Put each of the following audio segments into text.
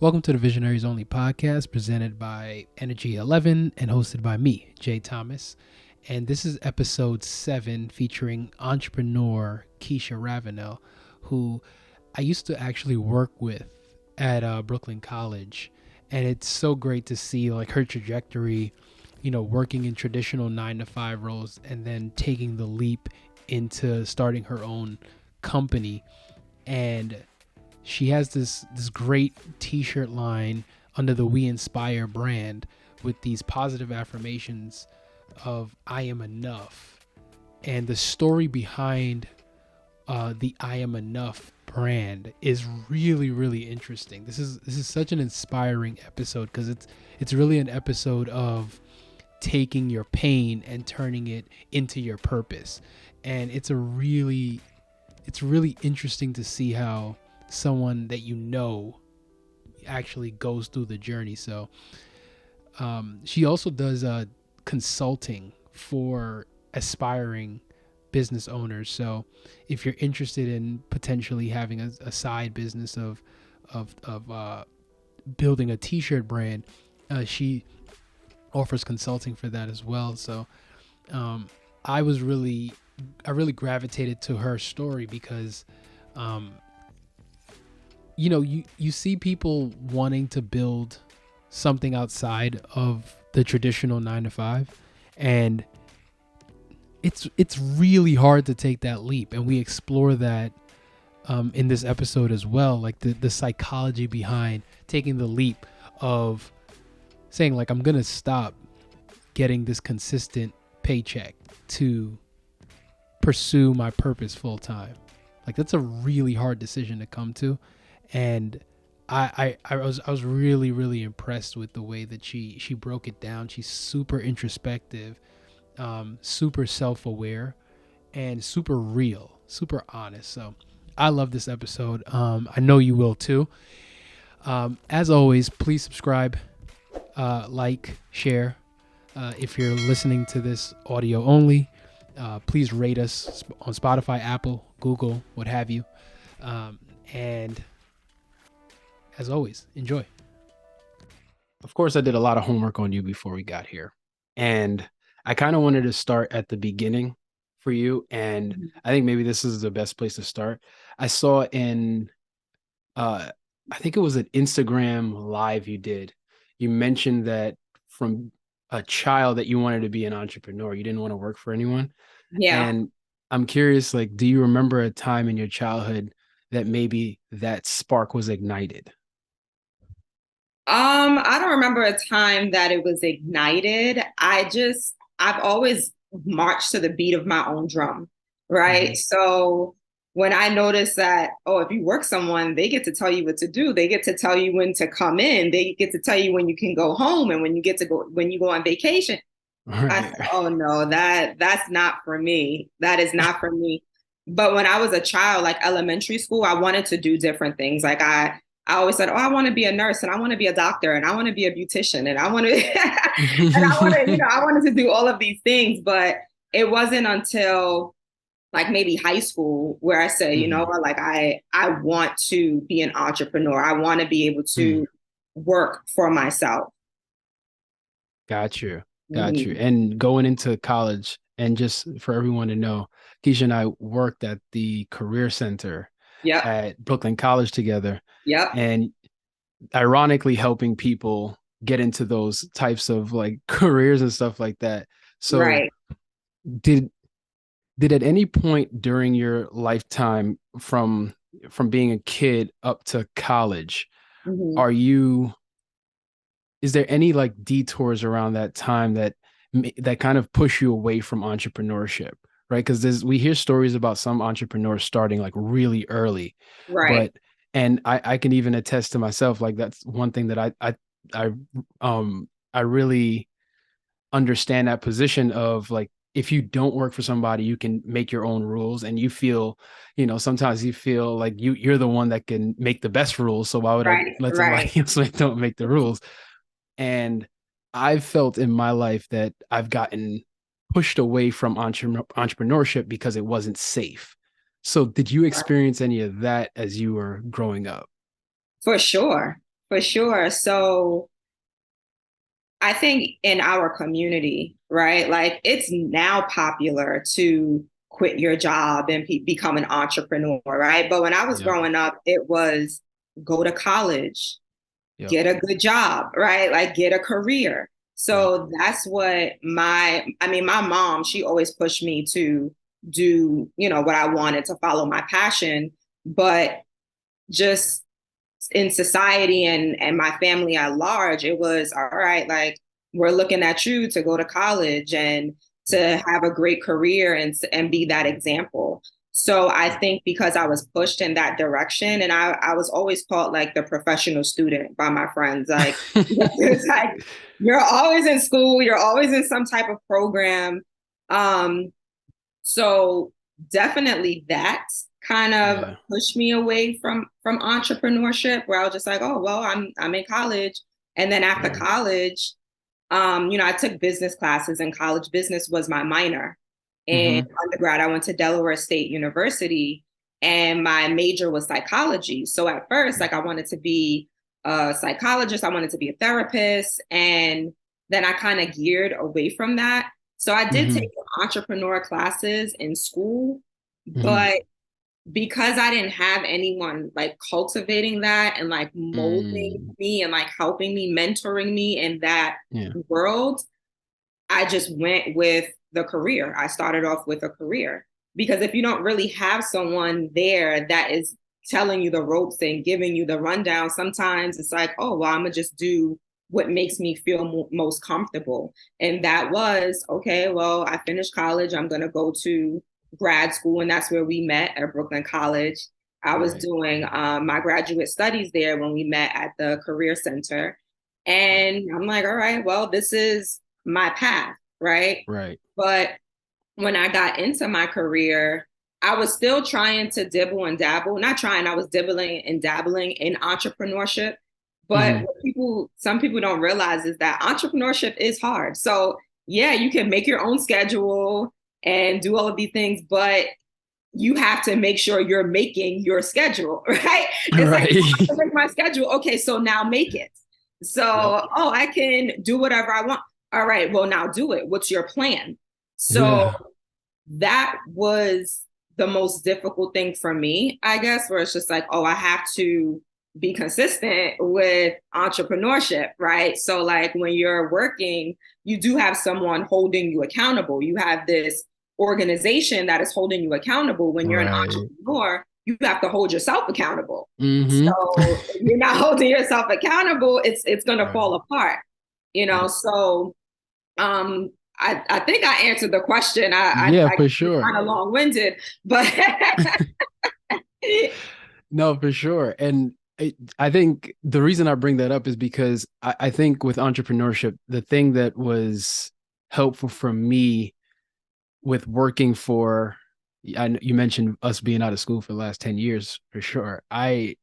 Welcome to the Visionaries Only podcast presented by Energy 11 and hosted by me, Jay Thomas. And this is episode 7 featuring entrepreneur Keisha Ravenell, who I used to actually work with at Brooklyn College. And it's so great to see like her trajectory, working in traditional 9-to-5 roles and then taking the leap into starting her own company. And she has this great t-shirt line under the We Inspire brand with these positive affirmations of I am enough. And the story behind the I am enough brand is really, really interesting. This is such an inspiring episode because it's really an episode of taking your pain and turning it into your purpose. And it's really interesting to see how someone that actually goes through the journey. So she also does consulting for aspiring business owners. So if you're interested in potentially having a side business of building a t-shirt brand, she offers consulting for that as well. So I really gravitated to her story because you see people wanting to build something outside of the traditional 9-to-5, and it's really hard to take that leap. And we explore that in this episode as well, like the psychology behind taking the leap of saying like, I'm going to stop getting this consistent paycheck to pursue my purpose full time. Like that's a really hard decision to come to. And I was really, really impressed with the way that she broke it down. She's super introspective, super self-aware, and super real, super honest. So I love this episode. I know you will too. As always, please subscribe, like, share. If you're listening to this audio only, please rate us on Spotify, Apple, Google, what have you. And as always, enjoy. Of course, I did a lot of homework on you before we got here. And I kind of wanted to start at the beginning for you. And I think maybe this is the best place to start. I saw in, I think it was an Instagram live you did. You mentioned that from a child that you wanted to be an entrepreneur. You didn't want to work for anyone. Yeah. And I'm curious, like, do you remember a time in your childhood that maybe that spark was ignited? I don't remember a time that it was ignited. I've always marched to the beat of my own drum, right? Mm-hmm. So when I notice that, oh, if you work someone, they get to tell you what to do. They get to tell you when to come in. They get to tell you when you can go home and when you go on vacation. I Right. said, oh no, that's not for me. That is not for me. But when I was a child, like elementary school, I wanted to do different things. Like I always said, oh, I want to be a nurse and I want to be a doctor and I want to be a beautician and I want to and I wanted to do all of these things. But it wasn't until like maybe high school where I said, you know Mm-hmm. what, like I want to be an entrepreneur. I want to be able Mm. to work for myself. Got you. Got you. Mm-hmm. And going into college, and just for everyone to know, Keisha and I worked at the Career Center Yep. at Brooklyn College together. Yep. And ironically helping people get into those types of like careers and stuff like that. So Right. did at any point during your lifetime from being a kid up to college, Mm-hmm. are you is there any like detours around that time that kind of push you away from entrepreneurship, right? Because we hear stories about some entrepreneurs starting like really early, Right. but and I can even attest to myself, like that's one thing that I I really understand that position of like, if you don't work for somebody, you can make your own rules, and you feel, sometimes you feel like you're the one that can make the best rules. So why would I Right. let somebody Right. else don't make the rules? And I've felt in my life that I've gotten pushed away from entrepreneurship because it wasn't safe. So did you experience any of that as you were growing up? For sure. for sure. So I think in our community, right? Like it's now popular to quit your job and become an entrepreneur, right? But when I was Yep. growing up, it was go to college, Yep. get a good job, right? Like get a career. Yep. So that's what I mean, my mom, she always pushed me to do, what I wanted, to follow my passion. But just in society and my family at large, it was all right, like we're looking at you to go to college and Yep. to have a great career and be that example. So I think because I was pushed in that direction, and I was always called like the professional student by my friends, like it's like you're always in school, you're always in some type of program. Um, so definitely that kind of Yeah. pushed me away from entrepreneurship, where I was just like, oh well, I'm in college. And then after Yeah. college, I took business classes in college. Business was my minor. In Hmm. undergrad, I went to Delaware State University and my major was psychology. So at first, like I wanted to be a psychologist, I wanted to be a therapist. And then I kind of geared away from that. So I did Hmm. take entrepreneur classes in school, Hmm. but because I didn't have anyone like cultivating that and like molding Mm. me and like helping me, mentoring me in that Yeah. world, I just went with the career. I started off with a career because if you don't really have someone there that is telling you the ropes and giving you the rundown, sometimes it's like, oh, well, I'm gonna just do what makes me feel most comfortable. And that was, okay, well, I finished college. I'm gonna go to grad school. And that's where we met at Brooklyn College. I was Right. doing my graduate studies there when we met at the Career Center. And I'm like, all right, well, this is my path, right? Right. But when I got into my career, I was still trying to dibble and dabble. Not trying, I was dibbling and dabbling in entrepreneurship. But Hmm. what some people don't realize is that entrepreneurship is hard. So yeah, you can make your own schedule and do all of these things, but you have to make sure you're making your schedule, right? It's like, Right. I have to make my schedule. Okay, so now make it. Yep. So, oh, I can do whatever I want. All right, well, now do it. What's your plan? So Yeah. that was the most difficult thing for me, I guess, where it's just like, oh, I have to be consistent with entrepreneurship, right? So, like, when you're working, you do have someone holding you accountable. You have this organization that is holding you accountable. When you're an Right. entrepreneur, you have to hold yourself accountable. Hmm. So, if you're not holding yourself accountable, it's going to Right. fall apart, Yep. So, I think I answered the question. Yeah, I for was sure. kind of long winded, but No, for sure. And I think the reason I bring that up is because I think with entrepreneurship, the thing that was helpful for me with working for, you mentioned us being out of school for the last 10 years for sure. I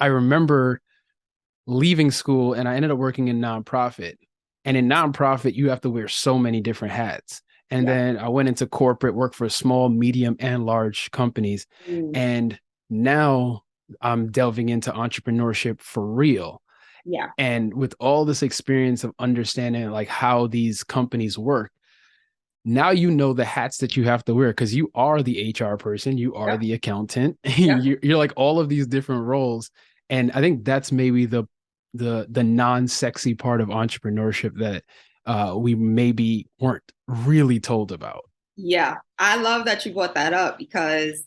remember leaving school and I ended up working in nonprofit. And in nonprofit, you have to wear so many different hats. And yeah, then I went into corporate, work for small, medium, and large companies. mm, And now I'm delving into entrepreneurship for real. yeah, And with all this experience of understanding like how these companies work, now you know the hats that you have to wear because you are the HR person, you are yep, the accountant, yep. you're like all of these different roles. And I think that's maybe the non-sexy part of entrepreneurship that we maybe weren't really told about. Yeah. I love that you brought that up because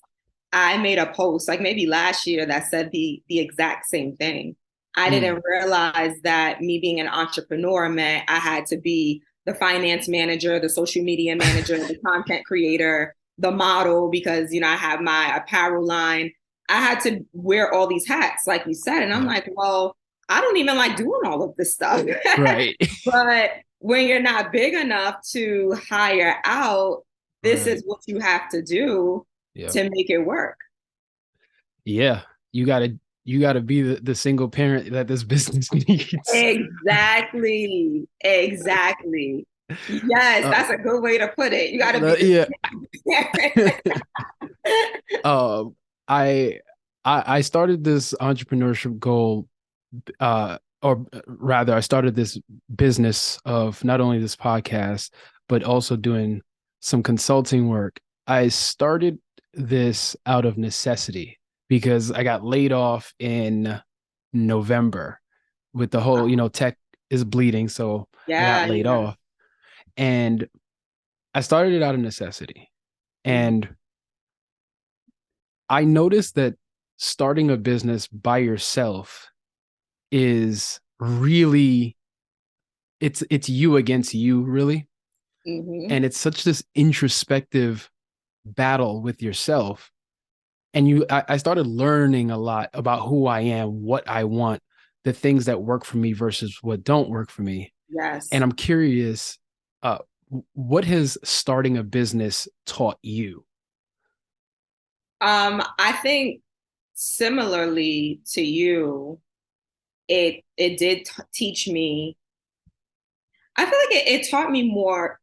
I made a post like maybe last year that said the exact same thing. I Mm, didn't realize that me being an entrepreneur meant I had to be the finance manager, the social media manager, the content creator, the model, because I have my apparel line. I had to wear all these hats, like you said. And I'm yeah. like, well, I don't even like doing all of this stuff. Right. But when you're not big enough to hire out, this Right. is what you have to do Yeah. to make it work. Yeah. You gotta be the single parent that this business needs. Exactly. Exactly. Yes, Uh, that's a good way to put it. You got to be yeah. the uh, I I started this entrepreneurship goal or rather, I started this business of not only this podcast, but also doing some consulting work. I started this out of necessity because I got laid off in November with the whole, tech is bleeding. So I got Yeah, laid yeah. off. And I started it out of necessity. Mhm. And I noticed that starting a business by yourself is really it's you against you, really. Mhm. And it's such this introspective battle with yourself. And I started learning a lot about who I am, what I want, the things that work for me versus what don't work for me. And Yes. I'm curious, uh, what has starting a business taught you? I think similarly to you, it did teach me. I feel like it taught me more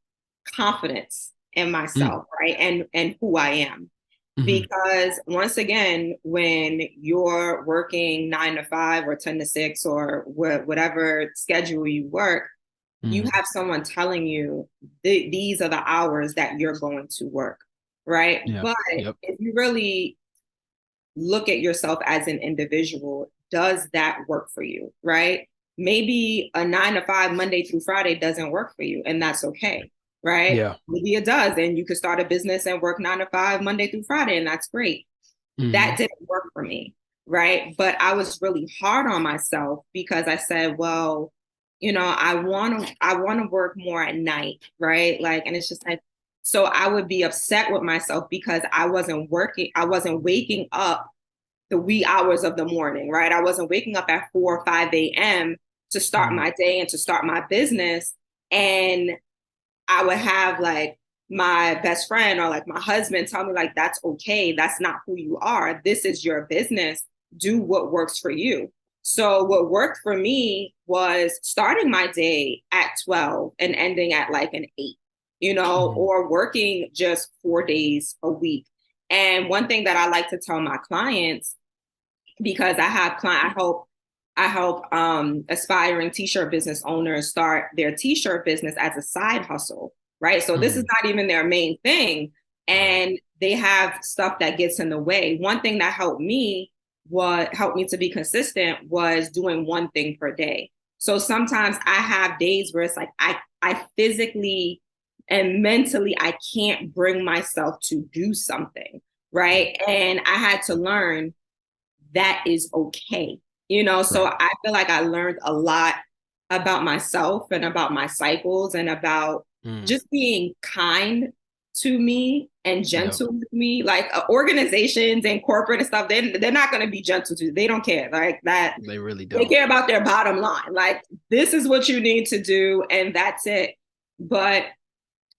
confidence in Mm, myself, right? And who I am. mhm. Because once again, when you're working 9 to 5 or 10 to 6 or whatever schedule you work, you Mm. have someone telling you these are the hours that you're going to work, right? Yeah. But Yep. if you really look at yourself as an individual, does that work for you, right? Maybe a 9 to 5 Monday through Friday doesn't work for you, and that's okay, right? Yeah. Maybe it does, and you could start a business and work 9 to 5 Monday through Friday, and that's great. That Hmm. didn't work for me, right? But I was really hard on myself because I said, well, I want to work more at night, right? Like, and it's just like, so I would be upset with myself because I wasn't waking up the wee hours of the morning, right? I wasn't waking up at 4 or 5 a.m. to start Mm. my day and to start my business. And I would have like my best friend or like my husband tell me, like, that's okay. That's not who you are. This is your business. Do what works for you. So, what worked for me was starting my day at 12 and ending at like an 8, Mhm. or working just 4 days a week. And one thing that I like to tell my clients, because I help aspiring t-shirt business owners start their t-shirt business as a side hustle, right? So this is Mhm. not even their main thing, Right. and they have stuff that gets in the way. One thing that helped me to be consistent was doing one thing per day. So sometimes I have days where it's like I physically and mentally I can't bring myself to do something, Mm. right? And I had to learn that is okay. So Right. I feel like I learned a lot about myself and about my cycles and about Mm. just being kind to me and Yep. gentle with me. Like organizations and corporate and stuff, they're not going to be gentle to you. They don't care like that. They really They don't. care about their bottom line. Like, this is what you need to do, and that's it. But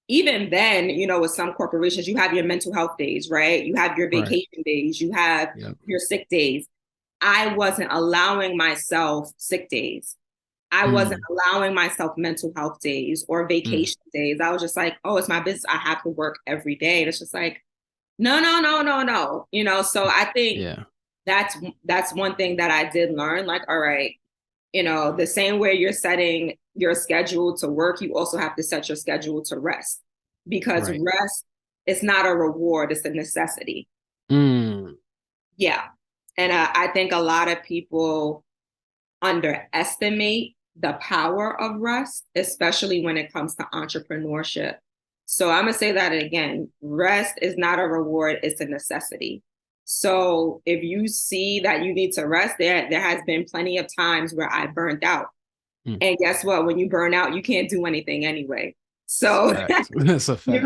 even then, with some corporations, you have your mental health days, right? You have your Right. vacation days, you have Yep. your sick days. I wasn't allowing myself sick days. I wasn't Mm. allowing myself mental health days or Mm. vacation days. I was just like, oh, it's my business. I have to work every day. And it's just like, no, no, no, no, no. So I think Yeah. that's one thing that I did learn. Like, all right, the same way you're setting your schedule to work, you also have to set your schedule to rest, because Right. rest is not a reward, it's a necessity. Mm. Yeah. And I think a lot of people underestimate the power of rest, especially when it comes to entrepreneurship. So I'm going to say that again: rest is not a reward, it's a necessity. So if you see that you need to rest, there has been plenty of times where I burned out. Mm. And guess what? When you burn out, you can't do anything anyway. So Fact. That's a fact.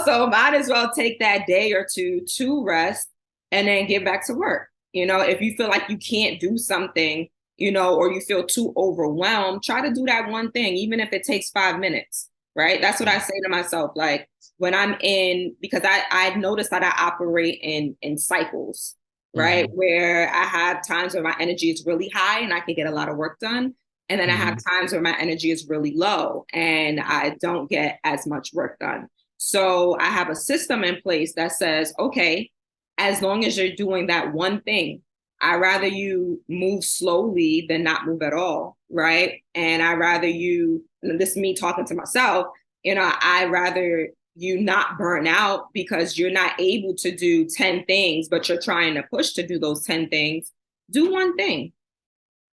so might as well take that day or two to rest and then get back to work. If you feel like you can't do something, or you feel too overwhelmed, try to do that one thing, even if it takes 5 minutes, right? That's what I Mm. say to myself. Like, when I'm in, because I noticed that I operate in cycles, right? Mhm. Where I have times where my energy is really high and I can get a lot of work done. And then I have Mhm. times where my energy is really low and I don't get as much work done. So I have a system in place that says, okay, as long as you're doing that one thing, I rather you move slowly than not move at all, right? And I rather you, and this is me talking to myself, I rather you not burn out because you're not able to do 10 things, but you're trying to push to do those 10 things. Do one thing.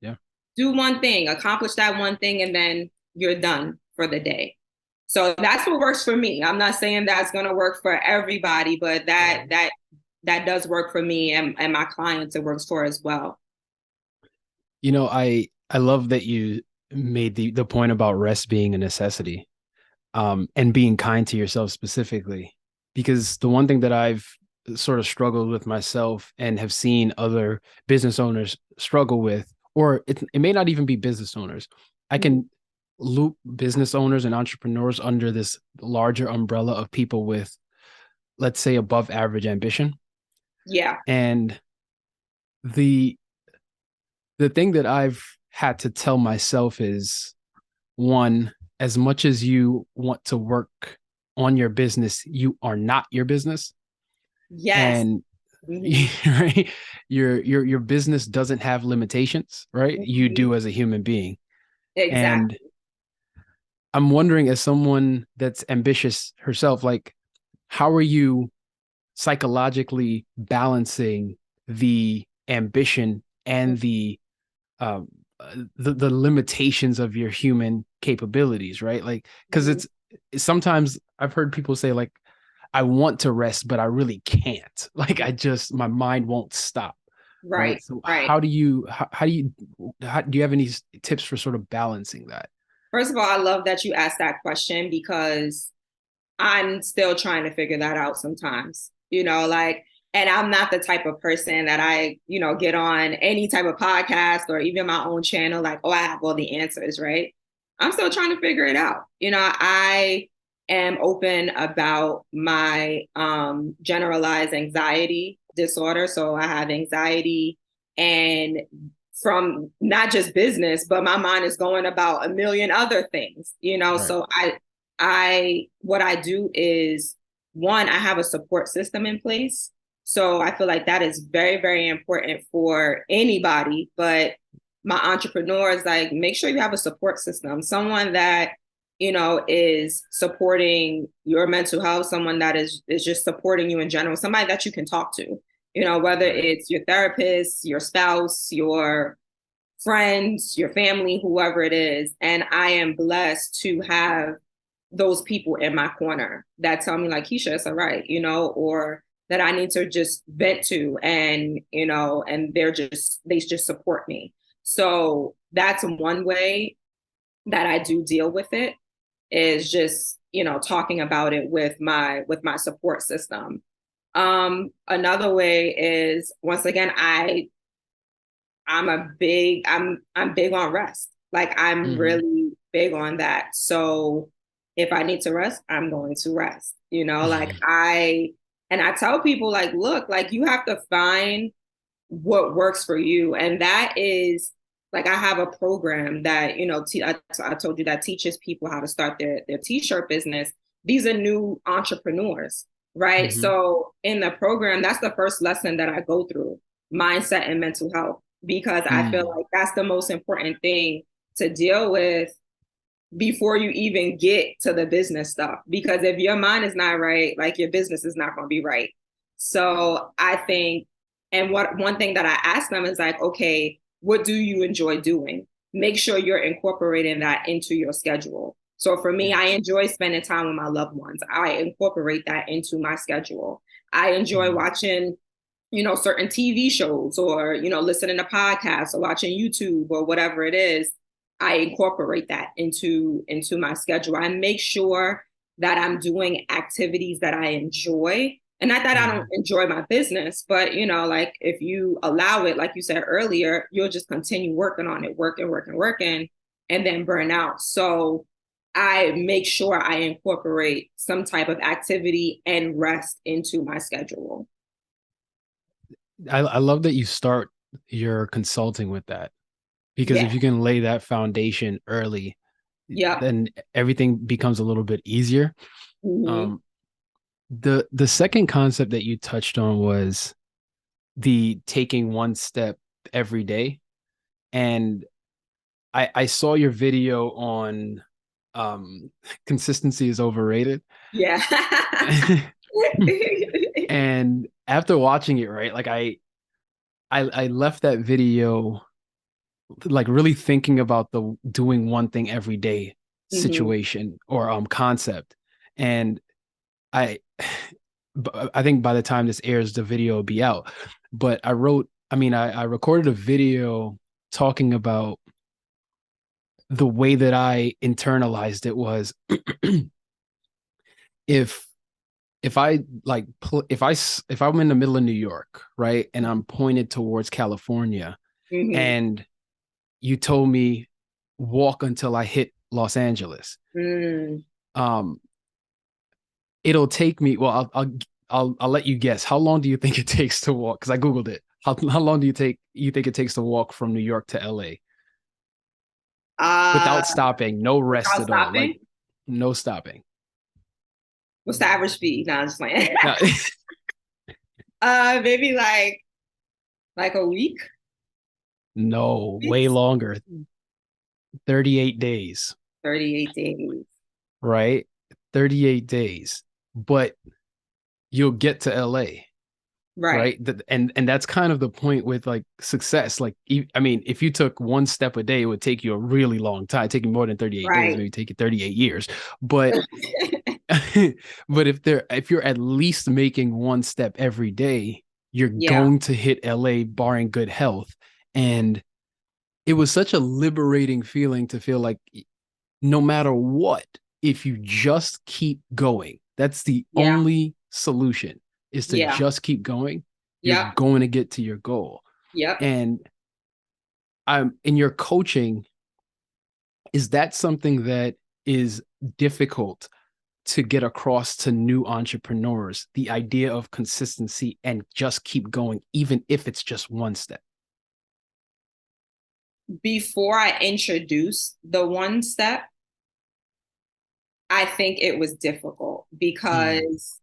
Yeah. Do one thing, accomplish that one thing, and then you're done for the day. So that's what works for me. I'm not saying that's going to work for everybody, but that does work for me and my clients it works for as well. I love that you made the point about rest being a necessity, and being kind to yourself specifically, because the one thing that I've sort of struggled with myself and have seen other business owners struggle with, or it may not even be business owners. I can loop business owners and entrepreneurs under this larger umbrella of people with, let's say, above average ambition. Yeah. And the the thing that I've had to tell myself is, one, as much as you want to work on your business, you are not your business. Yes. And Mm-hmm. right, your business doesn't have limitations, right? You Mm-hmm. do as a human being. And Exactly. I'm wondering, as someone that's ambitious herself, like, how are you psychologically balancing the ambition and um the limitations of your human capabilities, right? Like, because Mm-hmm. it's sometimes I've heard people say, like, I want to rest but I really can't. Like, I just, my mind won't stop, right? Right. So Right. how do you have any tips for sort of balancing that? First of all, I love that you asked that question because I'm still trying to figure that out sometimes, like, and I'm not the type of person that get on any type of podcast or even my own channel, like, oh, I have all the answers, right? I'm still trying to figure it out. I am open about my generalized anxiety disorder. So I have anxiety and from not just business, but my mind is going about a million other things, Right. so what I do is, one, I have a support system in place. So I feel like that is very, very important for anybody, but my entrepreneurs, like, make sure you have a support system, someone that, is supporting your mental health, someone that is just supporting you in general, somebody that you can talk to, whether Right. it's your therapist, your spouse, your friends, your family, whoever it is. And I am blessed to have those people in my corner that tell me, like, Keisha, it's all right, or that I need to just vent to, and they just support me. So that's one way that I do deal with it, is just, talking about it with my support system. Another way is, once again, I'm big on rest. Like, I'm Mm-hmm. really big on that. So if I need to rest, I'm going to rest. Like, I tell people, like, look, like, you have to find what works for you. And that is, like, I have a program that, I told you, that teaches people how to start their t-shirt business. These are new entrepreneurs, right? Mm-hmm. So in the program, that's the first lesson that I go through: mindset and mental health, because I feel Mm. like that's the most important thing to deal with before you even get to the business stuff. Because if your mind is not right, like, your business is not going to be right. So I think, and what one thing that I ask them is, like, okay, what do you enjoy doing? Make sure you're incorporating that into your schedule. So for me, Yeah. I enjoy spending time with my loved ones. I incorporate that into my schedule. I enjoy Mm. watching, certain TV shows, or, listening to podcasts or watching YouTube or whatever it is. I incorporate that into my schedule. I make sure that I'm doing activities that I enjoy. And not that I don't Mm. enjoy my business, but, like, if you allow it, like you said earlier, you'll just continue working on it, working, and then burn out. So I make sure I incorporate some type of activity and rest into my schedule. I love that you start your consulting with that, because Yeah. if you can lay that foundation early, Yeah. then everything becomes a little bit easier. Mm-hmm. Um, the second concept that you touched on was the taking one step every day. And I saw your video on consistency is overrated. Yeah. And after watching it, right, like I left that video like really thinking about the doing one thing every day hmm situation or concept. And I I think by the time this airs, the video will be out. But I recorded a video talking about the way that I internalized it was if I like if I'm in the middle of New York, right, and I'm pointed towards California, hmm and you told me walk until I hit Los Angeles, Mm. um, it'll take me. Well, I'll let you guess. How long do you think it takes to walk? Because I googled it. How long do you think it takes to walk from New York to LA Uh, without stopping, no rest without at all, like stopping, no stopping? what's the average speed? No, I'm just playing. No, Maybe like a week. no, way Weeks? longer. 38 days, 38 days. right? 38 days. But you'll get to LA, Right. right? And that's kind of the point with like success. Like, I mean, if you took one step a day, it would take you a really long time. It'd take you more than 38 days, Right. maybe take you 38 years. But but if you're at least making one step every day, you're Yeah. going to hit LA barring good health. And it was such a liberating feeling to feel like no matter what, if you just keep going, that's the Yeah. only solution is to Yeah. just keep going. You're Yep. going to get to your goal. Yep. And I'm in your coaching, is that something that is difficult to get across to new entrepreneurs? The idea of consistency and just keep going, even if it's just one step. Before I introduced the one step, I think it was difficult Mm, because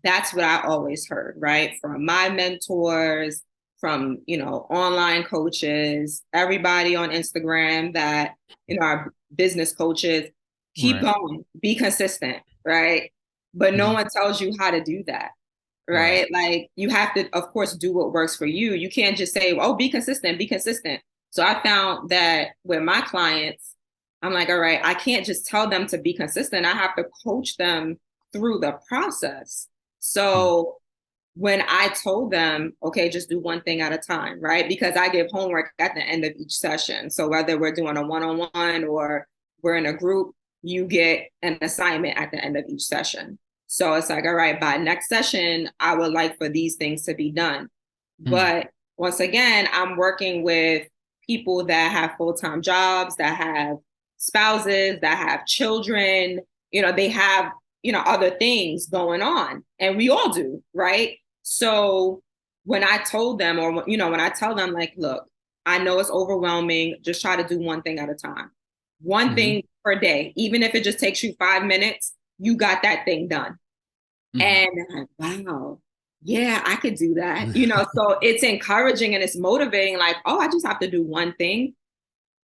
that's what I always heard, right? From my mentors, from, online coaches, everybody on Instagram that, our business coaches, keep right. going, be consistent, right? But no Mhm. one tells you how to do that, Right. right? Like you have to, of course, do what works for you. You can't just say, oh, be consistent, be consistent. So I found that with my clients, I'm like, all right, I can't just tell them to be consistent. I have to coach them through the process. Mm, So when I told them, okay, just do one thing at a time, right? Because I give homework at the end of each session. So whether we're doing a one-on-one or we're in a group, you get an assignment at the end of each session. So it's like, all right, by next session, I would like for these things to be done. mm, But once again, I'm working with people that have full-time jobs, that have spouses, that have children, they have, other things going on. And we all do, right? So when I told them, or, when I tell them, like, look, I know it's overwhelming, just try to do one thing at a time. One mhm, thing per day, even if it just takes you 5 minutes, you got that thing done. mhm. And I'm like, wow, yeah, I could do that. So it's encouraging and it's motivating, like, oh, I just have to do one thing.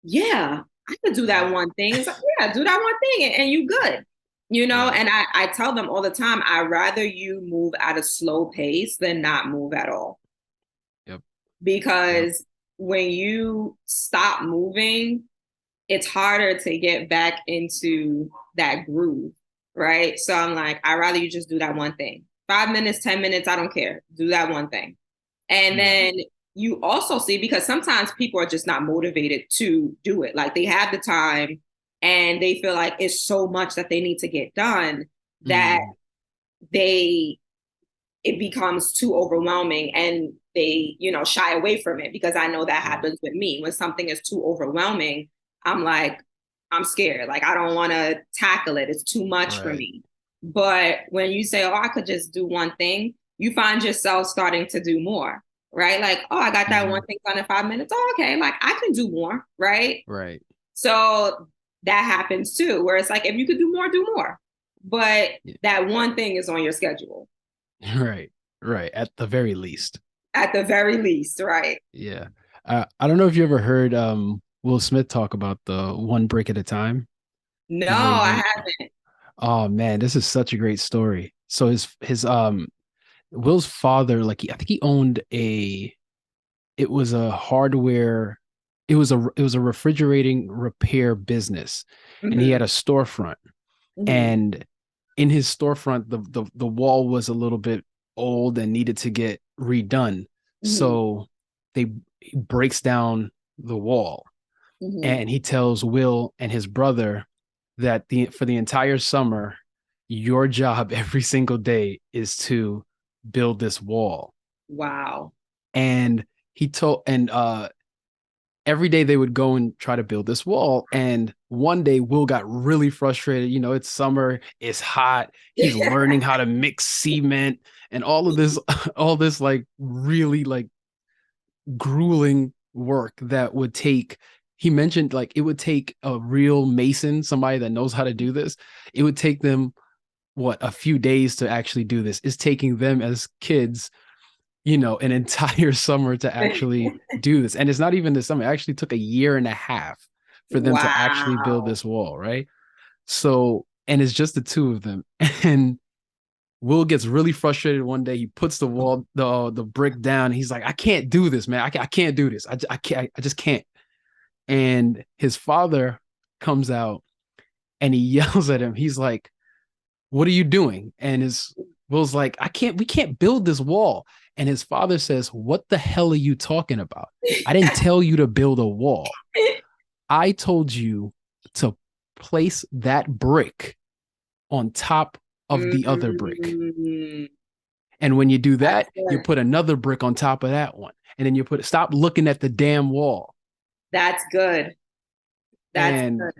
Yeah, I could do that one thing. It's like, yeah, do that one thing and you good. Right. And I tell them all the time, I'd rather you move at a slow pace than not move at all. Yep. Yep. Because when you stop moving, it's harder to get back into that groove, right? So I'm like, I'd rather you just do that one thing. 5 minutes, 10 minutes, I don't care. Do that one thing. And Yeah. then you also see, because sometimes people are just not motivated to do it. Like they have the time and they feel like it's so much that they need to get done that Mm, they it becomes too overwhelming and they, shy away from it, because I know that right. happens with me. When something is too overwhelming, I'm like, I'm scared. Like I don't want to tackle it. It's too much for Right. me. But when you say, oh, I could just do one thing, you find yourself starting to do more, right? Like, oh, I got that one Mhm. thing done in 5 minutes. Oh, okay. Like I can do more, right? Right. So that happens too, where it's like, if you could do more, do more. But Yeah. that one thing is on your schedule. Right. Right. At the very least. At the very least, right? Yeah. I don't know if you ever heard Will Smith talk about the one brick at a time. No, You know, I haven't. oh man, this is such a great story. So his Will's father, like I think he owned a it was a hardware it was a refrigerating repair business, and he Hmm. had a storefront. Hmm. And in his storefront, the wall was a little bit old and needed to get redone. Hmm. So they he breaks down the wall, Hmm. and he tells Will and his brother that the for the entire summer, your job every single day is to build this wall. Wow. And he told and every day they would go and try to build this wall. And one day Will got really frustrated. You know, it's summer, it's hot. He's learning how to mix cement and all of this, all this like really like grueling work that would take. He mentioned like it would take a real mason, somebody that knows how to do this. It would take them what a few days to actually do this. It's taking them as kids, you know, an entire summer to actually do this. And it's not even the summer. It actually took a year and a half for them to actually build Wow. this wall, right? So, and it's just the two of them. And Will gets really frustrated one day. He puts the wall, the brick down. He's like, I can't do this, man. I can't do this. I can't. I just can't. And his father comes out and he yells at him. He's like, what are you doing? And his Will's like, we can't build this wall. And his father says, what the hell are you talking about? I didn't tell you to build a wall. I told you to place that brick on top of the other brick. Mm, And when you do that's that, you good. put another brick on top of that one. And then stop looking at the damn wall. That's good. That's And good.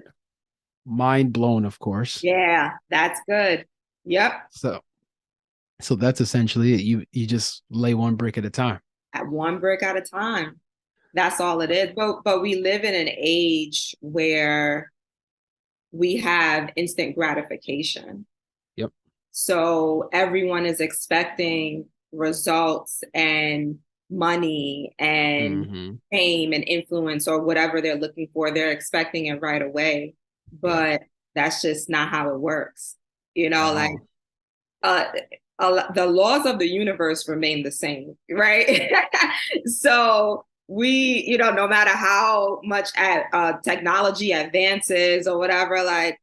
mind blown, of course. Yeah, that's good. Yep. So that's essentially it. You just lay one brick at a time. At one brick at a time. That's all it is. But we live in an age where we have instant gratification. Yep. So everyone is expecting results and money and Mm-hmm. fame and influence or whatever they're looking for. They're expecting it right away. Yeah. But that's just not how it works. You know, At like all. uh, the laws of the universe remain the same, right? So we, no matter how much technology advances or whatever, like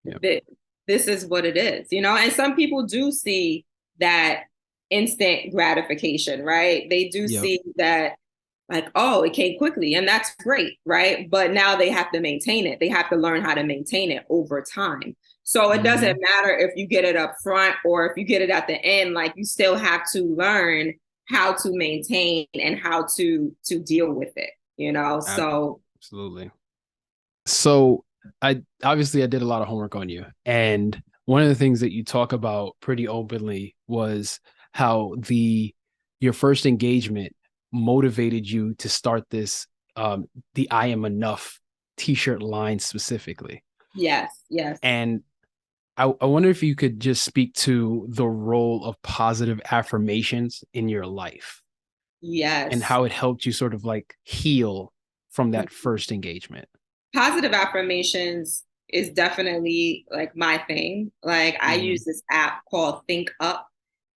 Yep. th- this is what it is, and some people do see that instant gratification, right? They do Yep. see that like, oh, it came quickly and that's great, right? But now they have to maintain it. They have to learn how to maintain it over time. So it Mm-hmm. doesn't matter if you get it up front or if you get it at the end, like you still have to learn how to maintain and how to deal with it, So Absolutely. So I did a lot of homework on you, and one of the things that you talk about pretty openly was how the your first engagement motivated you to start this the I am enough t-shirt line specifically. yes, yes, And I wonder if you could just speak to the role of positive affirmations in your life and yes. how it helped you sort of like heal from that first engagement. Positive affirmations is definitely like my thing. Like I Mm-hmm. use this app called Think Up,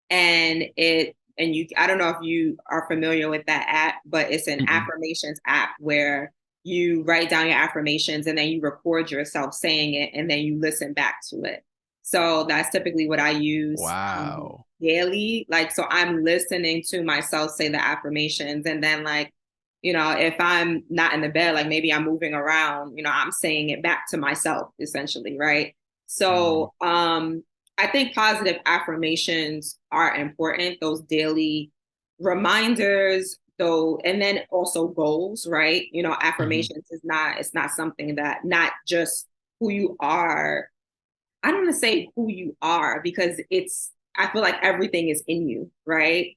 and I don't know if you are familiar with that app, but it's an Mm-mm. affirmations app where you write down your affirmations and then you record yourself saying it and then you listen back to it. So that's typically what I use Wow. daily. Like, so I'm listening to myself say the affirmations, and then like, if I'm not in the bed, like maybe I'm moving around, I'm saying it back to myself essentially, right? Mm-hmm. So I think positive affirmations are important, those daily reminders, though, and then also goals, right? Mm-hmm. Affirmations it's not something that, not just who you are. I don't want to say who you are because I feel like everything is in you, right?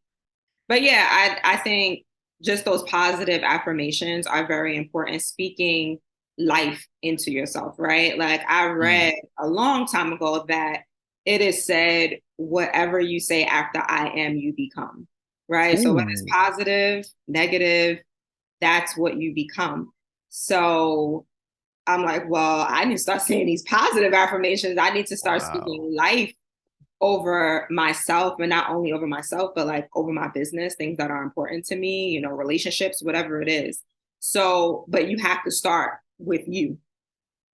But yeah, I think just those positive affirmations are very important. Speaking life into yourself, right? Like I Mm. read a long time ago that it is said, whatever you say after I am, you become. right? So whether it's Ooh. positive, negative, that's what you become. So I'm like, well, I need to start saying these positive affirmations. I need to start Wow. speaking life over myself, and not only over myself, but like over my business, things that are important to me, you know, relationships, whatever it is. So, but you have to start with you.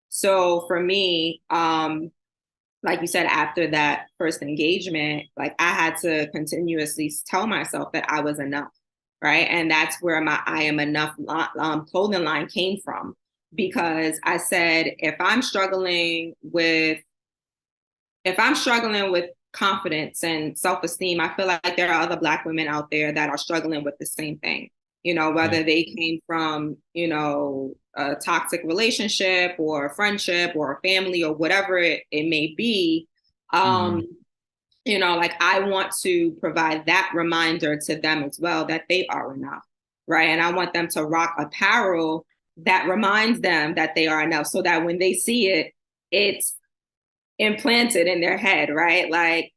So for me, like you said, after that first engagement, like I had to continuously tell myself that I was enough, right? And that's where my I am enough clothing line came from. Because I said, if I'm struggling with confidence and self-esteem, I feel like there are other Black women out there that are struggling with the same thing. You know, Yeah. whether they came from, you know, a toxic relationship or a friendship or a family or whatever it may be. Hmm. Um, you know, like I want to provide that reminder to them as well that they are enough, right? And I want them to rock apparel that reminds them that they are enough so that when they see it, it's implanted in their head, right? Like,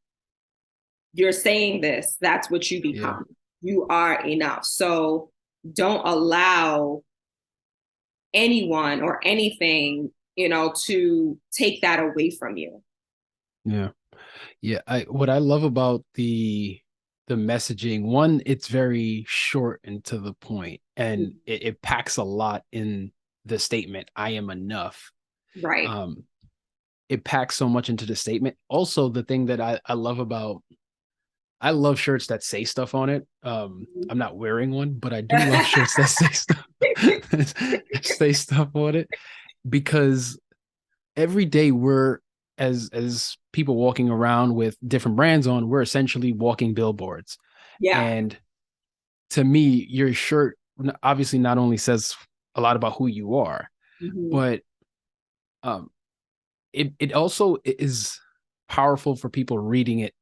you're saying this, that's what you Yeah. become. You are enough. So don't allow anyone or anything, you know, to take that away from you. Yeah. Yeah. What I love about the messaging, one, it's very short and to the point, and it packs a lot in the statement, I am enough. Right. Um, it packs so much into the statement. Also, the thing that I love about I love shirts that say stuff on it. I'm not wearing one, but I do love shirts that say stuff say stuff on it because every day we're as people walking around with different brands on, we're essentially walking billboards. Yeah. And to me, your shirt obviously not only says a lot about who you are, Mm-hmm. but um, it also is powerful for people reading it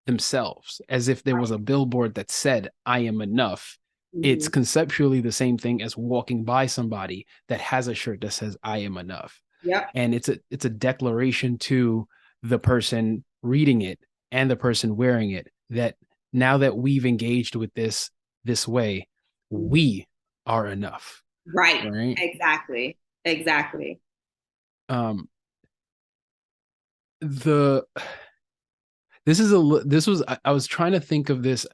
themselves, as if there was a billboard that said, I am enough. It's Mm-hmm. conceptually the same thing as walking by somebody that has a shirt that says, I am enough. Yep. And it's a declaration to the person reading it and the person wearing it that now that we've engaged with this way, Mm-hmm. we are enough. Right. Right. Exactly. Exactly. Um the this was I was trying to think of this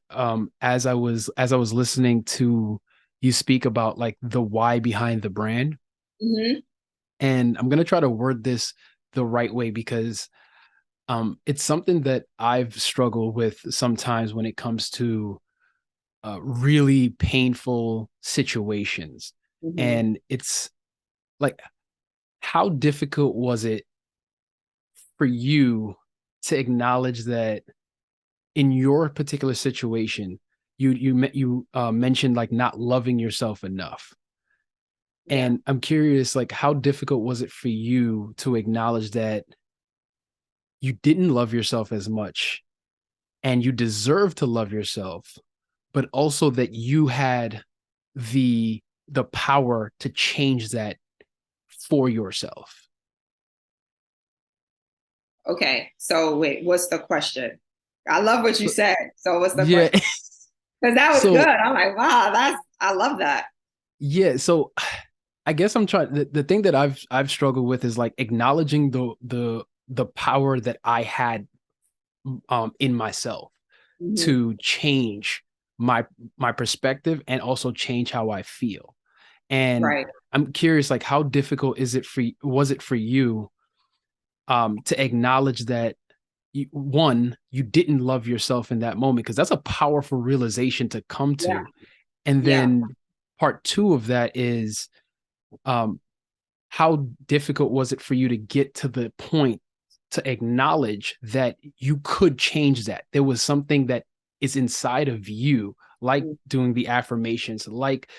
as I was listening to you speak about like the why behind the brand. Mm-hmm. And I'm gonna try to word this the right way because it's something that I've struggled with sometimes when it comes to really painful situations. Mm-hmm. And it's like, how difficult was it for you to acknowledge that in your particular situation, you mentioned like not loving yourself enough. Yeah. And I'm curious, like, how difficult was it for you to acknowledge that you didn't love yourself as much and you deserve to love yourself, but also that you had the power to change that for yourself? Okay. So wait, what's the question? I love what you So, said. So what's the yeah. question? Because that was good. So, I'm like, wow, I love that. yeah. So I guess I'm trying the thing that I've struggled with is like acknowledging the power that I had in myself Mm-hmm. to change my my perspective and also change how I feel. And Right. I'm curious, like, how difficult was it for you to acknowledge that one, you didn't love yourself in that moment, because that's a powerful realization to come Yeah. to. And Yeah. then part two of that is um how difficult was it for you to get to the point to acknowledge that you could change that? There was something that is inside of you, like doing the affirmations, like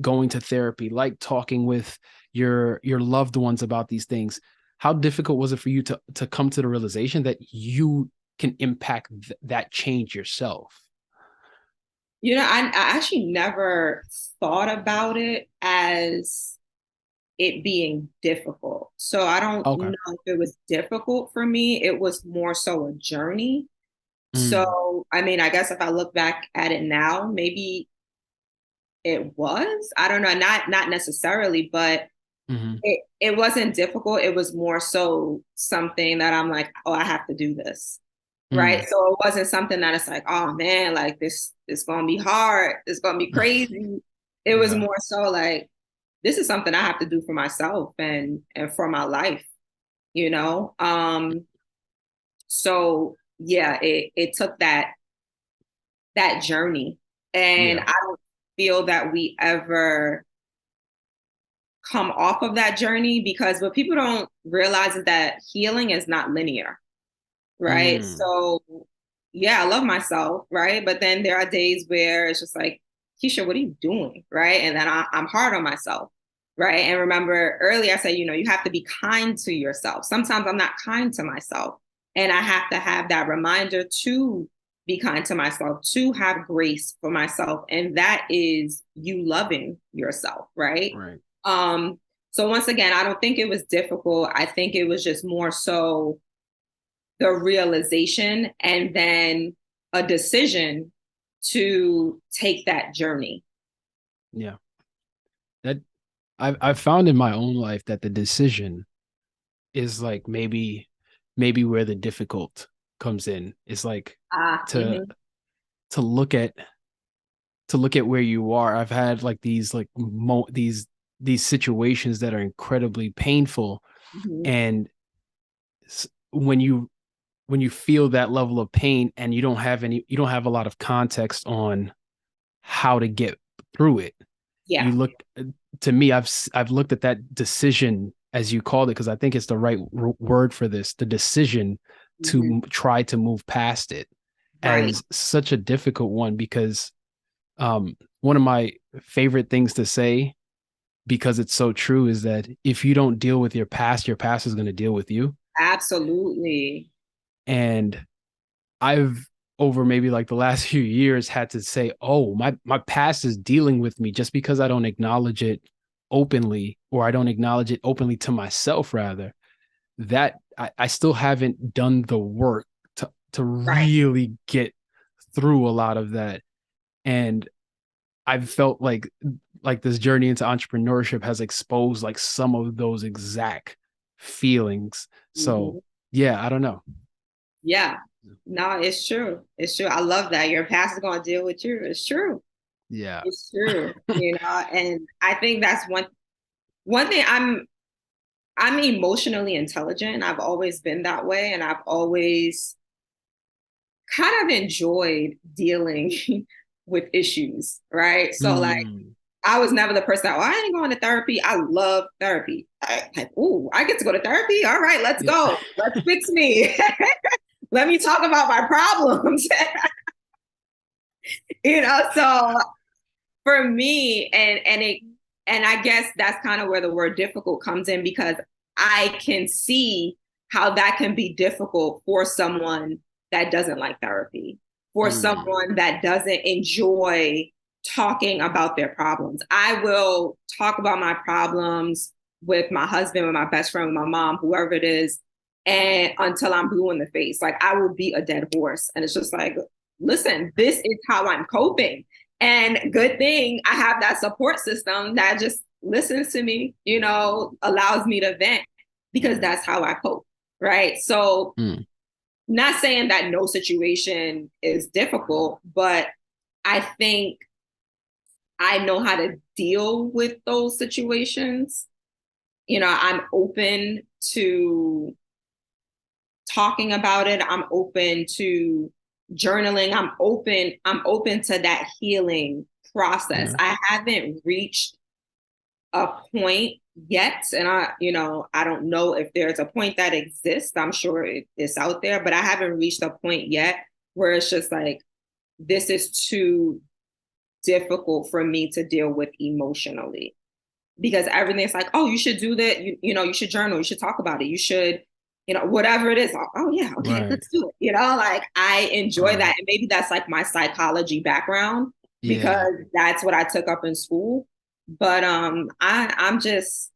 going to therapy, like talking with your loved ones about these things. How difficult was it for you to come to the realization that you can impact that change yourself? You know, I actually never thought about it as it being difficult. So I don't Okay. know if it was difficult for me. It was more so a journey. Mm. So, I mean, I guess if I look back at it now, maybe it was, I don't know, not necessarily, but Mm-hmm. it wasn't difficult. It was more so something that I'm like, oh, I have to do this. Right. Mm. So it wasn't something that it's like, oh man, like this is gonna be hard. It's gonna be crazy. It was Yeah. more so like, this is something I have to do for myself and for my life, you know? So yeah, it took that journey. And Yeah. I don't feel that we ever come off of that journey, because what people don't realize is that healing is not linear, right? Mm. So yeah, I love myself, right? But then there are days where it's just like, Keisha, what are you doing? Right. And then I'm hard on myself. Right. And remember earlier I said, you have to be kind to yourself. Sometimes I'm not kind to myself. And I have to have that reminder to be kind to myself, to have grace for myself. And that is you loving yourself. Right. Right. Um, so once again, I don't think it was difficult. I think it was just more so the realization and then a decision to take that journey. Yeah. That I've found in my own life that the decision is like maybe where the difficult comes in. It's like Ah, to mm-hmm, to look at to look at where you are. I've had like these situations that are incredibly painful, mm-hmm. and when you feel that level of pain and you don't have a lot of context on how to get through it, you Yeah. look to me I've looked at that decision, as you called it, because I think it's the right word for this, the decision Mm-hmm. to try to move past it, Right. as such a difficult one, because one of my favorite things to say, because it's so true, is that if you don't deal with your past is going to deal with you. Absolutely. And I've, over maybe like the last few years, had to say, oh, my past is dealing with me. Just because I don't acknowledge it openly, or I don't acknowledge it openly to myself, rather, that I still haven't done the work to Right. really get through a lot of that. And I've felt like this journey into entrepreneurship has exposed like some of those exact feelings. So Mm-hmm. yeah, I don't know. Yeah. No, it's true. It's true. I love that. Your past is going to deal with you. It's true. Yeah. It's true. And I think that's one thing. I'm emotionally intelligent. I've always been that way, and I've always kind of enjoyed dealing with issues, right? So like Mm. I was never the person that, oh, I ain't going to therapy. I love therapy. Ooh, I get to go to therapy. All right, let's Yeah. go. Let's fix me. Let me talk about my problems. So for me, and I guess that's kind of where the word difficult comes in, because I can see how that can be difficult for someone that doesn't like therapy, for Mm. someone that doesn't enjoy talking about their problems. I will talk about my problems with my husband, with my best friend, with my mom, whoever it is, and until I'm blue in the face. Like I will be a dead horse. And it's just like, listen, this is how I'm coping. And good thing I have that support system that just listens to me, allows me to vent, because that's how I cope. Right. So, Mm. not saying that no situation is difficult, but I think I know how to deal with those situations. I'm open to talking about it. I'm open to journaling. I'm open to that healing process. Yeah. I haven't reached a point yet, and I don't know if there's a point that exists. I'm sure it's out there, but I haven't reached a point yet where it's just like, this is too difficult for me to deal with emotionally, because everything's like, oh, you should do that. You should journal. You should talk about it. You should, whatever it is. Oh yeah, okay, Right. let's do it. Like I enjoy Right. that, and maybe that's like my psychology background, Yeah. because that's what I took up in school. But I'm just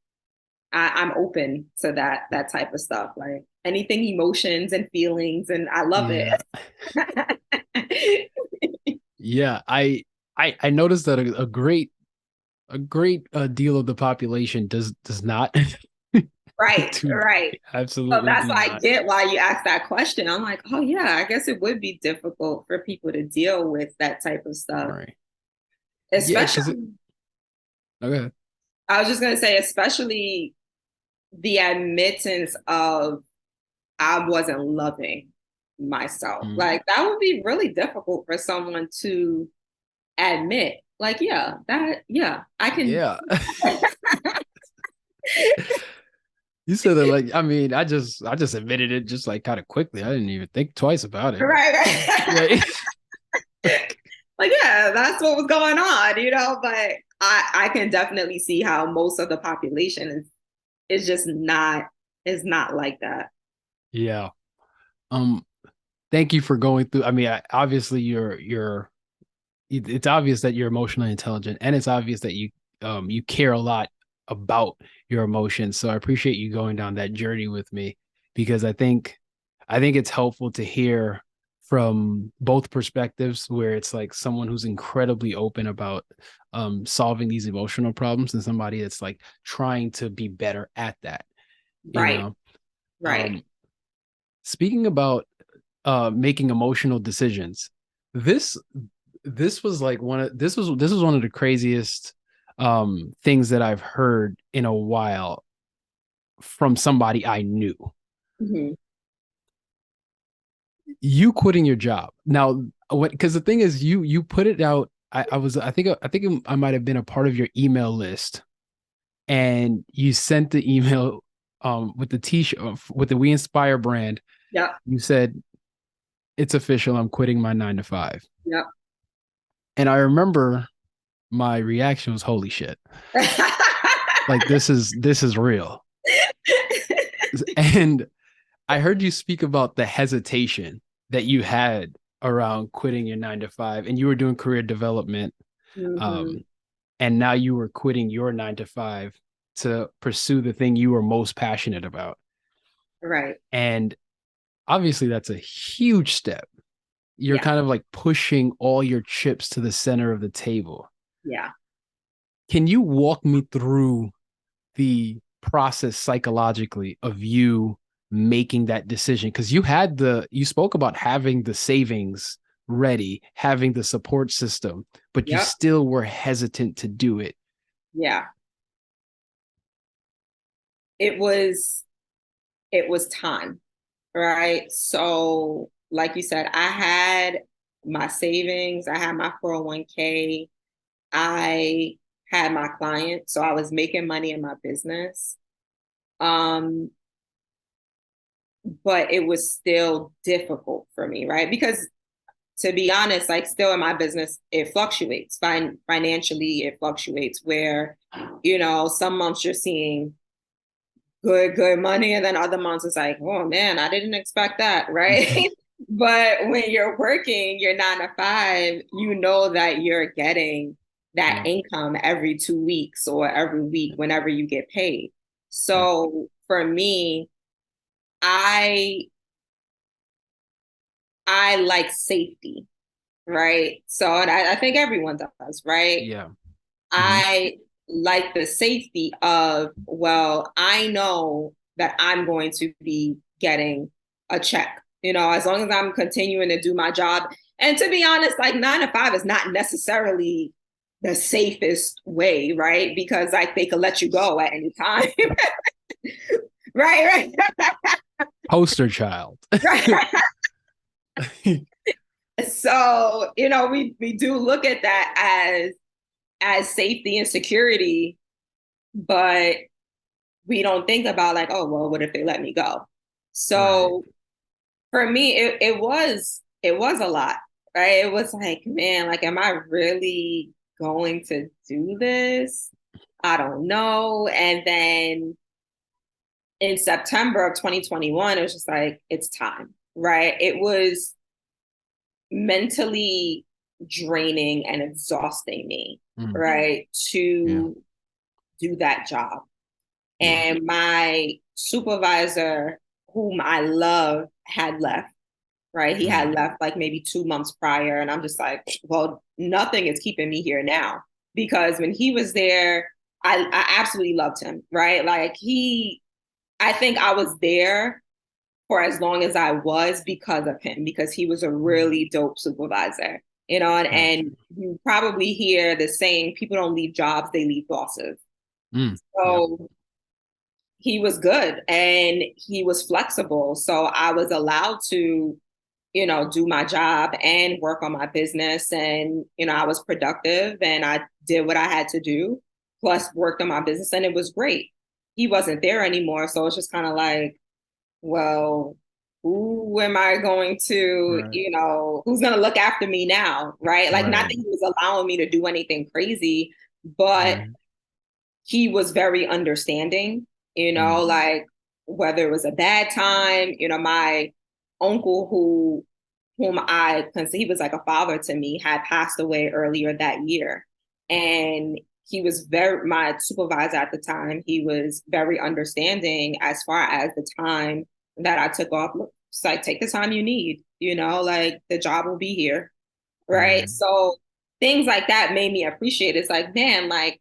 I'm open to that type of stuff, like anything emotions and feelings, and I love it. Yeah. Yeah. I noticed that a great deal of the population does not Right, do right. So absolutely that's do why I not. get why you asked that question. I'm like, oh yeah, I guess it would be difficult for people to deal with that type of stuff. Right. Yeah, because Especially, okay. I was just gonna say, especially the admittance of I wasn't loving myself. Mm. Like that would be really difficult for someone to admit. Like, yeah, I can. Yeah. You said that like I mean, I just admitted it just like kind of quickly. I didn't even think twice about it. Right, right. Right. Like, yeah, that's what was going on, but I can definitely see how most of the population is just not like that. Yeah. Um, thank you for going through. I mean, obviously it's obvious that you're emotionally intelligent and it's obvious that you care a lot about your emotions. So I appreciate you going down that journey with me because I think it's helpful to hear from both perspectives where it's like someone who's incredibly open about solving these emotional problems and somebody that's like trying to be better at that, you Right, know. right. Um speaking about making emotional decisions, this this was like this was one of the craziest things that I've heard in a while from somebody I knew. Hmm. You quitting your job. Now what because the thing is you put it out. I think I might have been a part of your email list and you sent the email with the t-shirt with the We Inspire brand. Yep, You said it's official, I'm quitting my 9 to 5. yep. And I remember my reaction was holy shit. Like this is real. And I heard you speak about the hesitation that you had around quitting your 9 to 5 and you were doing career development. Hmm. Um, and now you were quitting your 9 to 5 to pursue the thing you were most passionate about. Right. And obviously that's a huge step. You're Yeah, kind of like pushing all your chips to the center of the table. yeah. Can you walk me through the process psychologically of you making that decision? Because you spoke about having the savings ready, having the support system, but you Yep. still were hesitant to do it. Yeah. It was it was time, right? So, like you said, I had my savings, I had my 401k, I had my clients, so I was making money in my business. Um, but it was still difficult for me, right? Because to be honest, like still in my business, it fluctuates. Financially, it fluctuates where, some months you're seeing good money, and then other months it's like, oh man, I didn't expect that, right? But when you're working your 9 to 5, you know that you're getting that Yeah. income every 2 weeks or every week whenever you get paid. Yeah. So for me, I I like safety, right? So, and I think everyone does, right? Yeah. Mhm. I like the safety of, well, I know that I'm going to be getting a check, as long as I'm continuing to do my job. And to be honest, like 9 to 5 is not necessarily the safest way, right? Because like they could let you go at any time. Right, Poster child. right, right. So, we do look at that as safety and security, but we don't think about like, oh, well, what if they let me go? Right. So for me, it was a lot, right? It was like, man, like, am I really going to do this? I don't know. And then in September of 2021, it was just like, it's time, right? It was mentally draining and exhausting me, Mm. right? Yeah. To do that job. Yeah. And my supervisor, whom I love, had left, right? He had Mm. left like maybe 2 months prior. And I'm just like, well, nothing is keeping me here now. Because when he was there, I absolutely loved him, right? Like I think I was there for as long as I was because of him, because he was a really dope supervisor, Gotcha. and you probably hear the saying, people don't leave jobs, they leave bosses. Yep. So he was good and he was flexible. So I was allowed to, do my job and work on my business. And, I was productive and I did what I had to do, plus worked on my business, and it was great. He wasn't there anymore. So it's just kind of like, well, who am I going to, Right. who's going to look after me now? Right. Like, not that Right. he was allowing me to do anything crazy, but Right. he was very understanding, Mm. like whether it was a bad time, my uncle whom I consider, he was like a father to me, had passed away earlier that year. And he was my supervisor at the time, he was very understanding as far as the time that I took off. It's like, take the time you need, like the job will be here. Right. Right. So things like that made me appreciate it. It's like, man, like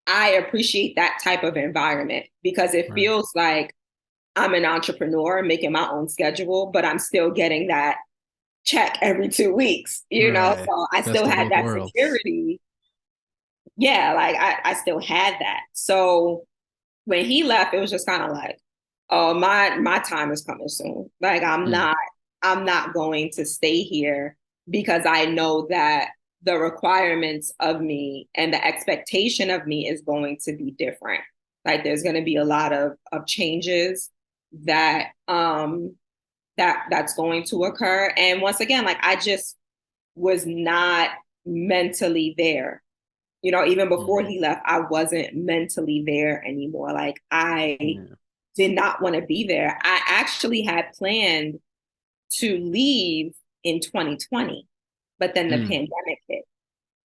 I appreciate that type of environment because it Right. feels like I'm an entrepreneur making my own schedule, but I'm still getting that check every 2 weeks, Right. So I still Best of had both that worlds. security. Yeah, like I still had that. So when he left, it was just kind of like, oh, my time is coming soon. Like Mm. I'm not going to stay here because I know that the requirements of me and the expectation of me is going to be different. Like there's going to be a lot of changes that that's going to occur. And once again, like I just was not mentally there. Even before Mm. he left, I wasn't mentally there anymore. Like I Yeah. did not want to be there. I actually had planned to leave in 2020, but then the Mm. pandemic hit.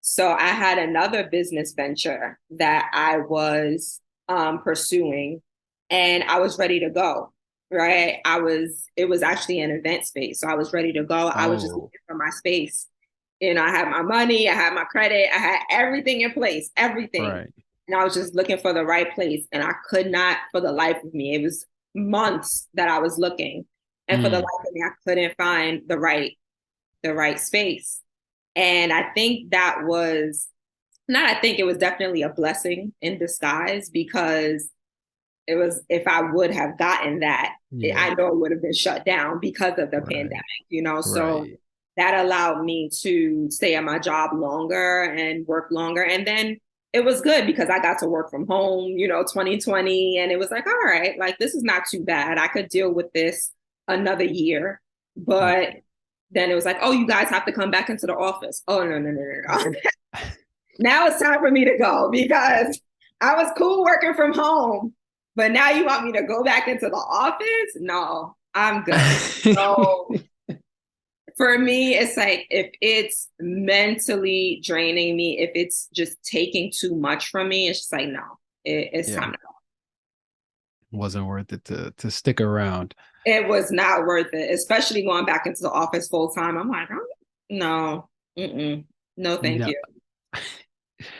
So I had another business venture that I was pursuing, and I was ready to go. Right. It was actually an event space. So I was ready to go. I was just Oh. looking for my space. I had my money, I had my credit, I had everything in place, everything. Right. And I was just looking for the right place. And I could not, for the life of me, it was months that I was looking. And for the Mm. life of me, I couldn't find the right space. And I think that was not, I think it was definitely a blessing in disguise because it was, if I would have gotten that, Yeah. I know it would have been shut down because of the Right. pandemic, so Right. that allowed me to stay at my job longer and work longer. And then it was good because I got to work from home, 2020. And it was like, all right, like this is not too bad. I could deal with this another year. Mm. But then it was like, oh, you guys have to come back into the office. Oh, no, no, no, no, no. Now it's time for me to go because I was cool working from home, but now you want me to go back into the office? No, I'm good. So for me, it's like if it's mentally draining me, if it's just taking too much from me, it's just like, no, it's Yeah. time to go. Wasn't worth it to stick around. It was not worth it, especially going back into the office full time. I'm like, oh, no, no, thank No. you.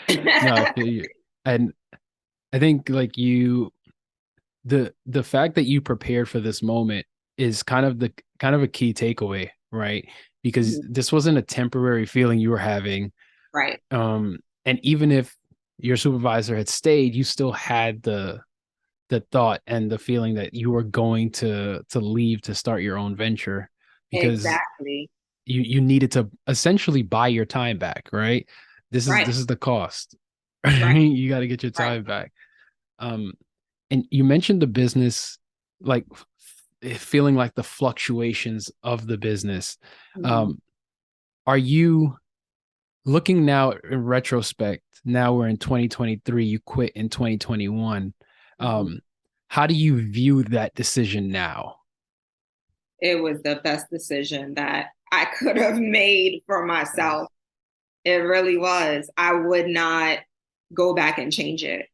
No, I feel you. And I think like the fact that you prepared for this moment is kind of a key takeaway, right? Because this wasn't a temporary feeling you were having. Right. And even if your supervisor had stayed, you still had the thought and the feeling that you were going to leave to start your own venture because Exactly. you needed to essentially buy your time back, right? Right. This is the cost. Right. You got to get your Right. time back. Um, and you mentioned the business, like feeling like the fluctuations of the business. Mhm. Um, are you looking now in retrospect? Now we're in 2023. You quit in 2021. Mhm. Um, how do you view that decision now? It was the best decision that I could have made for Nice. myself. It really was. I would not go back and change it.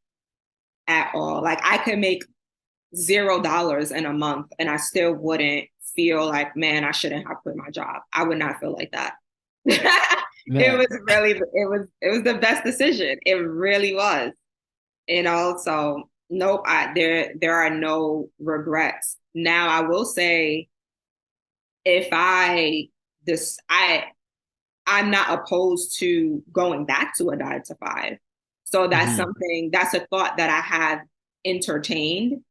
at all. Like I could make $0 in a month and I still wouldn't feel like, man, I shouldn't have quit my job. I would not feel like that. It Man. was really, it was the best decision. It really was, so nope, there are no regrets. Now I will say if this, I'm not opposed to going back to a 9 to 5. So that's a thought that I have entertained,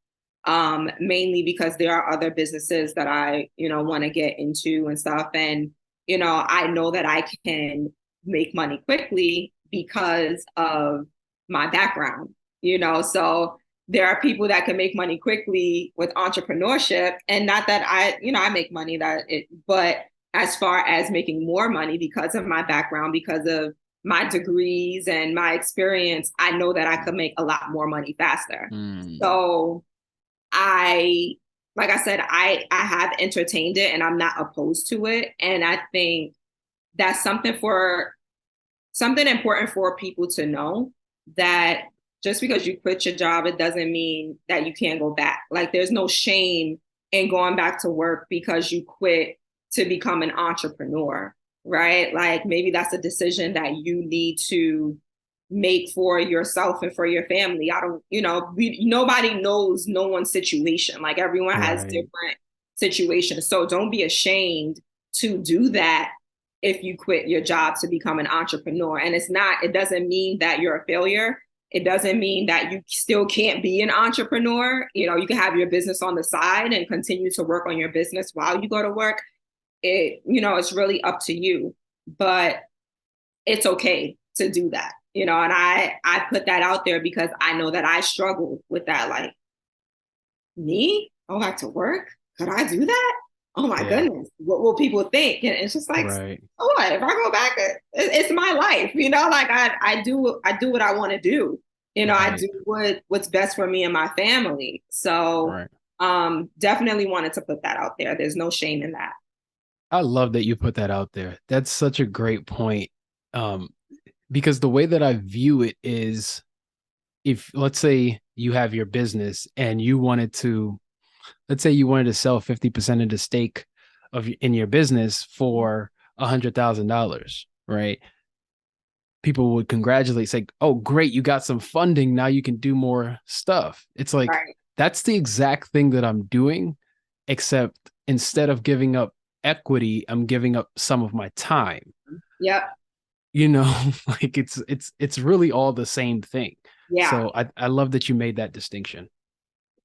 mainly because there are other businesses that I, want to get into and stuff. And, I know that I can make money quickly because of my background, so there are people that can make money quickly with entrepreneurship, and not that I make money but as far as making more money because of my background, because of my degrees and my experience, I know that I could make a lot more money faster. So I, like I said, I have entertained it and I'm not opposed to it. And I think that's something important for people to know, that just because you quit your job, it doesn't mean that you can't go back. Like there's no shame in going back to work because you quit to become an entrepreneur, right? Like maybe that's a decision that you need to make for yourself and for your family. Nobody knows no one's situation. Like everyone has different situations. So don't be ashamed to do that if you quit your job to become an entrepreneur. And it doesn't mean that you're a failure. It doesn't mean that you still can't be an entrepreneur. You can have your business on the side and continue to work on your business while you go to work. It's really up to you, but it's okay to do that, and I put that out there because I know that I struggled with that. Like, me go back to work? Could I do that? Oh my goodness, what will people think? And it's just like, oh, what if I go back? It's my life, like I do what I want to do. I do what's best for me and my family. So definitely wanted to put that out there. There's no shame in that. I love that you put that out there. That's such a great point. Because the way that I view it is, if let's say you have your business and let's say you wanted to sell 50% of the stake in your business for $100,000, right? People would congratulate, say, oh, great, you got some funding. Now you can do more stuff. It's like, that's the exact thing that I'm doing, except instead of giving up equity, I'm giving up some of my time. Yep. Like it's really all the same thing. Yeah. So I love that you made that distinction.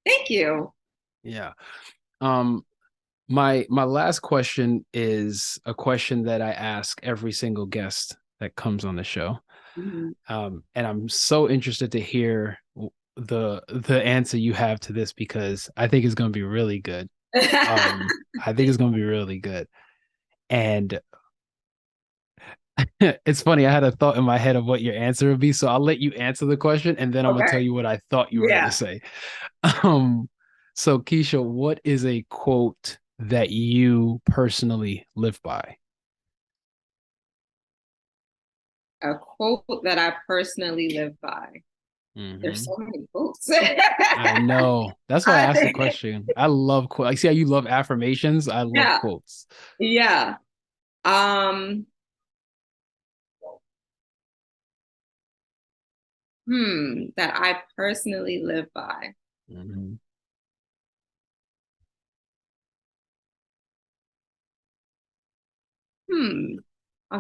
Thank you. Yeah. My last question is a question that I ask every single guest that comes on the show. And I'm so interested to hear the answer you have to this, because I think it's going to be really good. I think it's going to be really good. And it's funny, I had a thought in my head of what your answer would be, so I'll let you answer the question and then I'm gonna tell you what I thought you were gonna say. So Keisha, what is a quote that you personally live by? A quote that I personally live by. There's so many quotes. I know. That's why I asked the question. I love quotes. I see how you love affirmations. I love quotes. Yeah. That I personally live by. I'm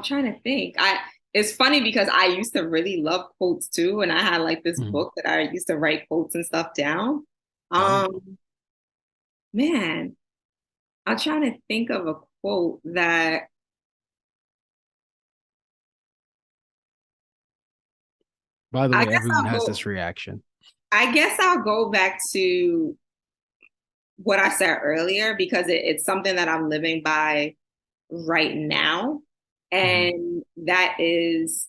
trying to think. It's funny because I used to really love quotes too, and I had like this book that I used to write quotes and stuff down. Man, I'm trying to think of a quote that. By the way, everyone has this reaction. I guess I'll go back to what I said earlier, because it's something that I'm living by right now. And that is,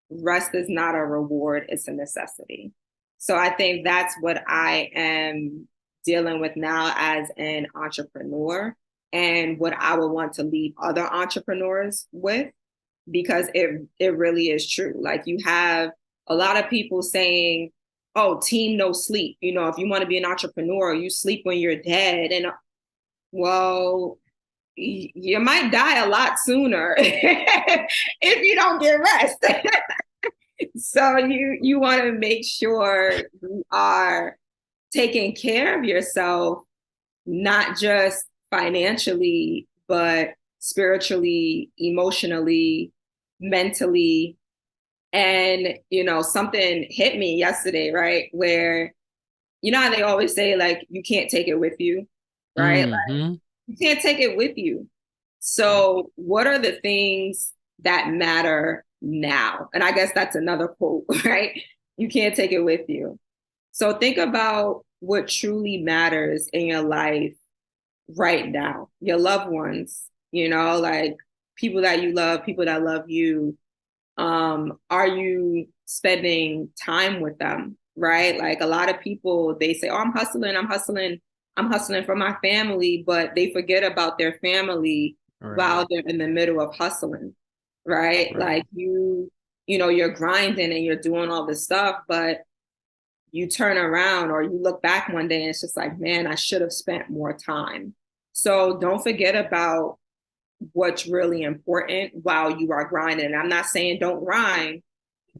rest is not a reward, it's a necessity. So I think that's what I am dealing with now as an entrepreneur, and what I would want to leave other entrepreneurs with, because it really is true. Like, you have a lot of people saying, oh, team no sleep. You know, if you want to be an entrepreneur, you sleep when you're dead. And well, you might die a lot sooner if you don't get rest. So you want to make sure you are taking care of yourself, not just financially, but spiritually, emotionally, mentally. And, you know, something hit me yesterday, right? Where, you know how they always say, like, you can't take it with you, right? Like, Mm-hmm. you can't take it with you. So, what are the things that matter now? And I guess that's another quote, right? You can't take it with you. So, think about what truly matters in your life right now, your loved ones, you know, like people that you love, people that love you. Are you spending time with them? Right? Like a lot of people, they say, oh, I'm hustling for my family, but they forget about their family Right. while they're in the middle of hustling. Right? Right. Like you know, you're grinding and you're doing all this stuff, but you turn around or you look back one day and it's just like, man, I should have spent more time. So don't forget about what's really important while you are grinding. And I'm not saying don't grind,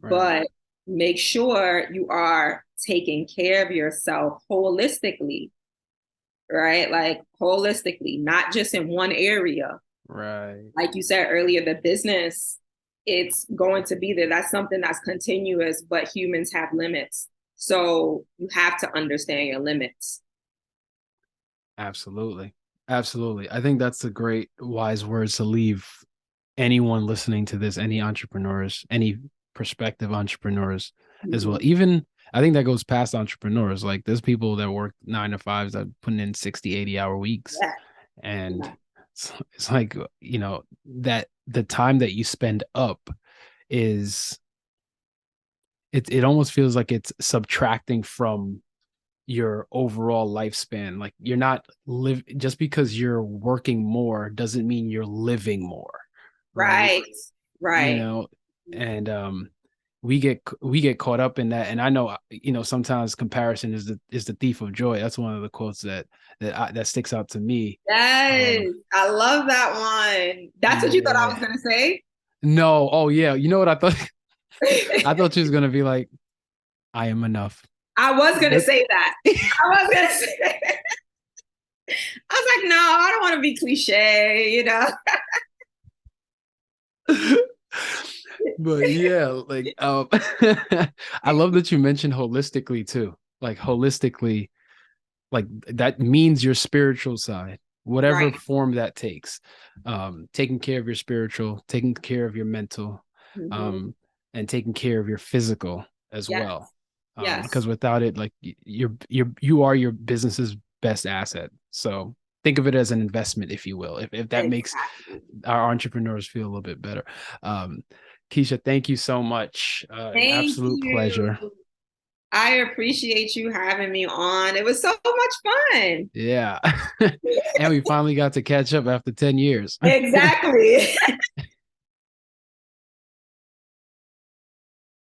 Right. but make sure you are taking care of yourself holistically, right? Like holistically, not just in one area. Right. Like you said earlier, the business, it's going to be there. That's something that's continuous, but humans have limits. So you have to understand your limits. Absolutely. Absolutely. I think that's a great wise words to leave anyone listening to this, any entrepreneurs, any prospective entrepreneurs as well. Mhm. Even I think that goes past entrepreneurs. Like there's people that work 9 to 5s that putting in 60, 80 hour weeks. Yeah. And Yeah. it's like, you know, that the time that you spend up is it almost feels like it's subtracting from your overall lifespan. Like you're not live just because you're working more doesn't mean you're living more, right? Right. You Right. know, and we get caught up in that. And I know, you know, sometimes comparison is the thief of joy. That's one of the quotes that sticks out to me. Yes, I love that one. That's what you thought I was Yeah. gonna say? No. Oh yeah. You know what I thought? I thought she was gonna be like, I am enough. I was gonna That's say that. I was gonna say I was like, no, I don't want to be cliche, you know. but yeah, like I love that you mentioned holistically too. Like holistically, like that means your spiritual side, whatever Right. form that takes. Taking care of your spiritual, taking care of your mental, Hmm. um, and taking care of your physical as Yes. well. Yes. Because without it, like you are your business's best asset. So think of it as an investment, if you will, if that makes Exactly. our entrepreneurs feel a little bit better. Um, Keisha, thank you so much. An Thank absolute you. pleasure. I appreciate you having me on. It was so much fun. Yeah. And we finally got to catch up after 10 years. Exactly.